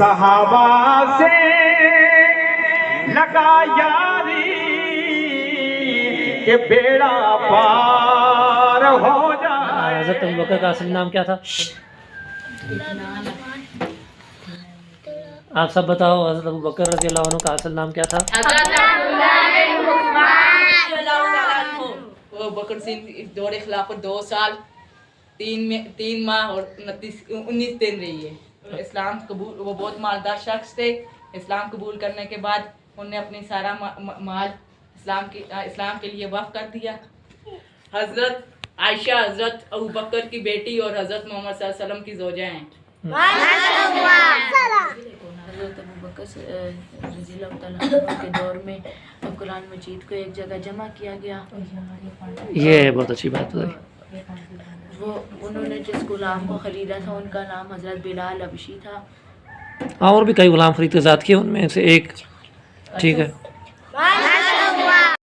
صحابہ سے لگا یاری کہ بیڑا پار ہو جائے. حضرت ابوبکر کا اصل نام کیا تھا؟ آپ سب بتاؤ، حضرت ابوبکر رضی اللہ عنہ کا اصل نام کیا تھا؟ بکر سنگھ دور خلافت 2 سال 3 ماہ اور 19 دن رہی ہے. اسلام قبول، وہ بہت مالدار شخص تھے. اسلام قبول کرنے کے بعد انہوں نے اپنی سارا مال اسلام کے لیے وقف کر دیا. حضرت عائشہ حضرت ابوبکر کی بیٹی اور حضرت محمد صلی اللہ علیہ وسلم کی زوجہ ہیں. حضرت ابوبکر رضی اللہ تعالیٰ عنہ کے دور میں قرآن مجید کو ایک جگہ جمع کیا گیا. یہ بہت اچھی بات ہے. وہ انہوں نے جس غلام کو خریدا تھا ان کا نام حضرت بلال حبشی تھا. اور بھی کئی غلام خریدے ذات کیے، ان میں سے ایک ٹھیک ہے.